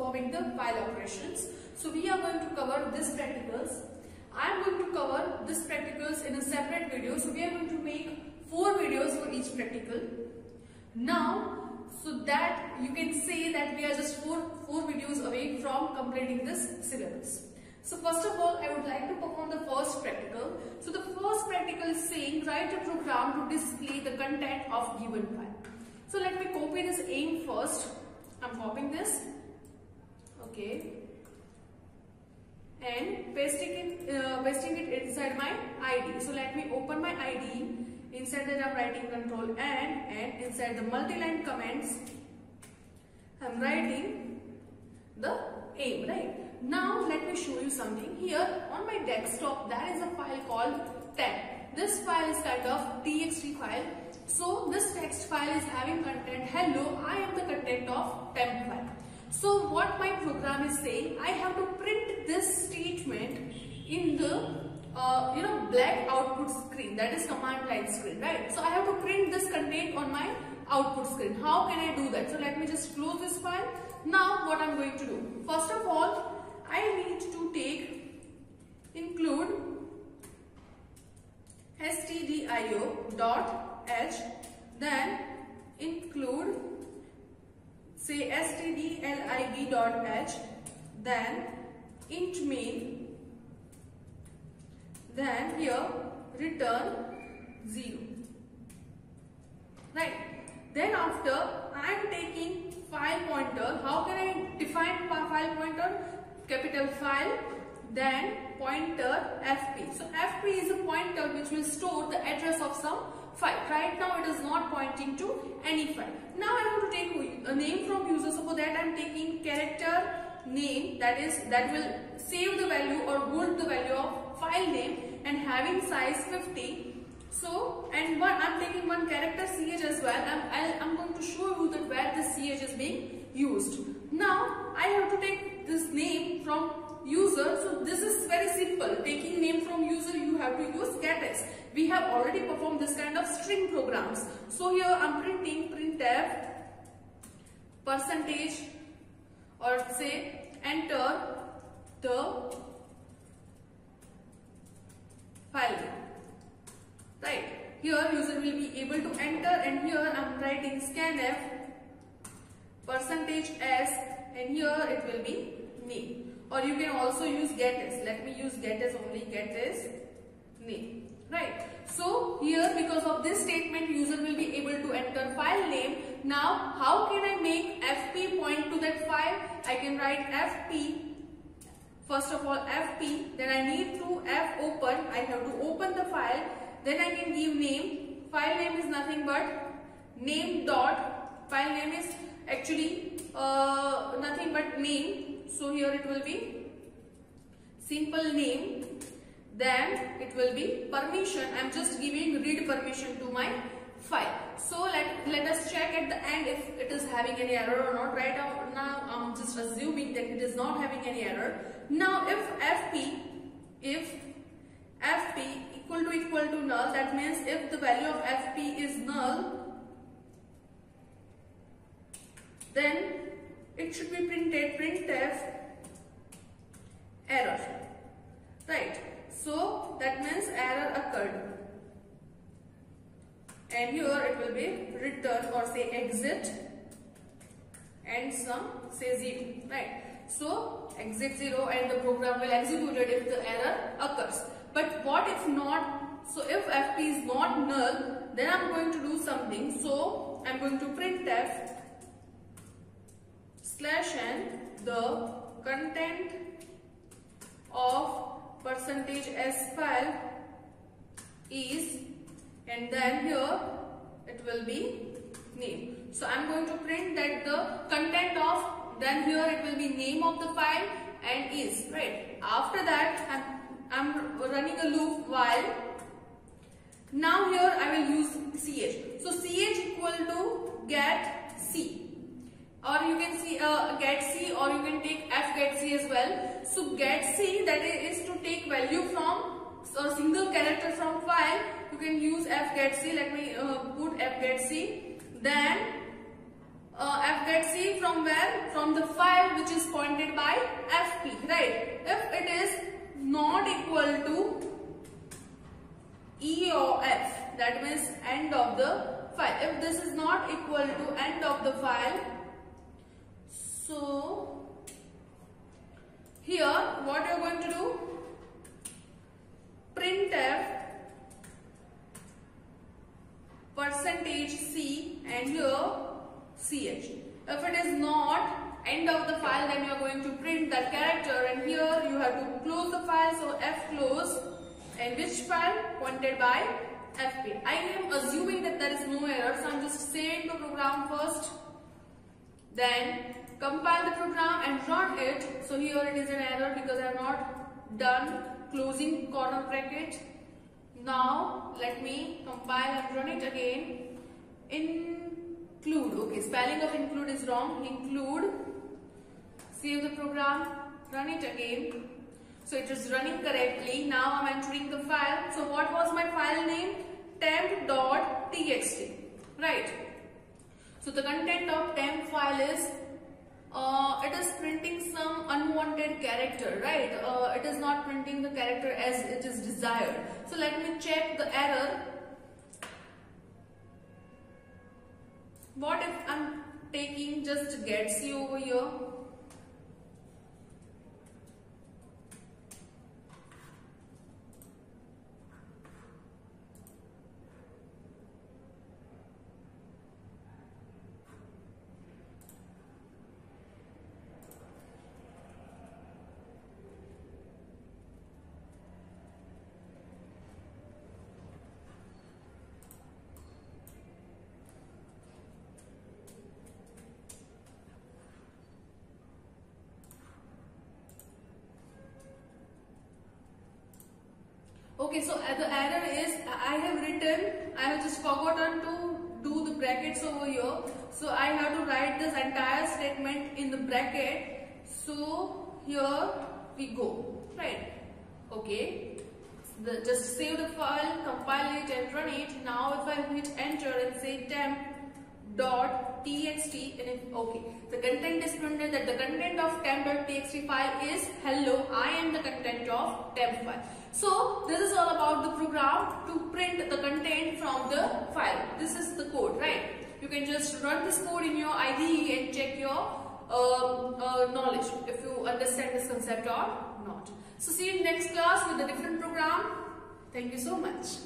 performing the file operations. So we are going to cover this practicals. I am going to cover this practicals in a separate video. So we are going to make 4 videos for each practical. Now, so that you can say that we are just four videos away from completing this syllabus. So first of all, I would like to perform the first practical. So the first practical is saying write a program to display the content of given file. So let me copy this aim first. I'm copying this. Okay. And pasting it inside my IDE. So let me open my IDE. Inside that I'm writing control and inside the multi-line comments I'm writing the aim, right? Now let me show you something. Here on my desktop there is a file called temp. This file is kind of txt file. So this text file is having content, hello, I am the content of temp file. So what my program is saying, I have to print this statement in the black output screen, that is command line screen, right? So I have to print this content on my output screen. How can I do that? So let me just close this file. Now what I'm going to do, first of all I need to include stdio.h, then include say stdlib.h, then int main, then here return 0, right? Then after I am taking file pointer. How can I define file pointer? Capital file, then pointer fp. So fp is a pointer which will store the address of some file. Right now it is not pointing to any file. Now I have to take a name from user. So for that I am taking character name, that will save the value or hold the value of file name, and having size 50. So and I'm taking one character ch as well. I'm going to show you that where this ch is being used. Now I have to take this name from user. So this is very simple. Taking name from user, you have to use getS. We have already performed this kind of string programs. So here I'm printing printf percentage, or say enter the file name. Right, here user will be able to enter, and here I'm writing scanf %s, and here it will be name. Or you can also use getS. Let me use getS only, getS name. Right. So here because of this statement user will be able to enter file name. Now how can I make fp point to that file? I can write fp. First of all fp, then I need to fopen. I have to open the file. Then I can give name. File name is nothing but name dot. File name is actually nothing but name. So here it will be simple name. Then it will be permission. I'm just giving read permission to my file. So let us check at the end if it is having any error or not. Right now I'm just assuming that it is not having any error. Now if fp equal to null, that means if the value of fp is null, then it should be printed printf error, right? So that means error occurred, and here it will be return or say exit and some say 0, right? So exit 0 and the program will execute it if the error occurs. But what if not? So if fp is not null, then I'm going to do something. So I'm going to printf /n the content of %s file is, and then here it will be name. So I'm going to print that the content of, then here it will be name of the file and is, right? After that I'm running a loop while. Now here I will use ch. So ch equal to get c, or you can see get c, or you can take fget c as well. So get c, that is to take value from or single character from file. You can use fget c. Let me put fget c. Then fget c from where? From the file which is pointing not equal to E or F, that means end of the file. If this is not equal to end of the file, so here what you are going to do, printf %C and here ch. If it is not end of the file, then you are going to print that character, and here you have to close the file, so F close, and which file? Pointed by fp. I am assuming that there is no error, so I am just saving the program first, then compile the program and run it. So here it is an error because I have not done closing corner bracket. Now let me compile and run it again. Include, okay, spelling of include is wrong. Include, save the program, run it again. So it is running correctly. Now I am entering the file. So what was my file name? temp.txt, right? So the content of temp file is it is printing some unwanted character, right? It is not printing the character as it is desired. So let me check the error. What if I'm taking just getC over here? Okay, so the error is I have just forgotten to do the brackets over here. So I have to write this entire statement in the bracket. So here we go, right? Okay, just save the file, compile it and run it. Now if I hit enter and say temp.txt, and if, okay, the content is printed that the content of temp.txt file is hello, I am the content of temp file. So this is all about the program to print the content from the file. This is the code, right? You can just run this code in your IDE and check your knowledge if you understand this concept or not. So see you in next class with a different program. Thank you so much.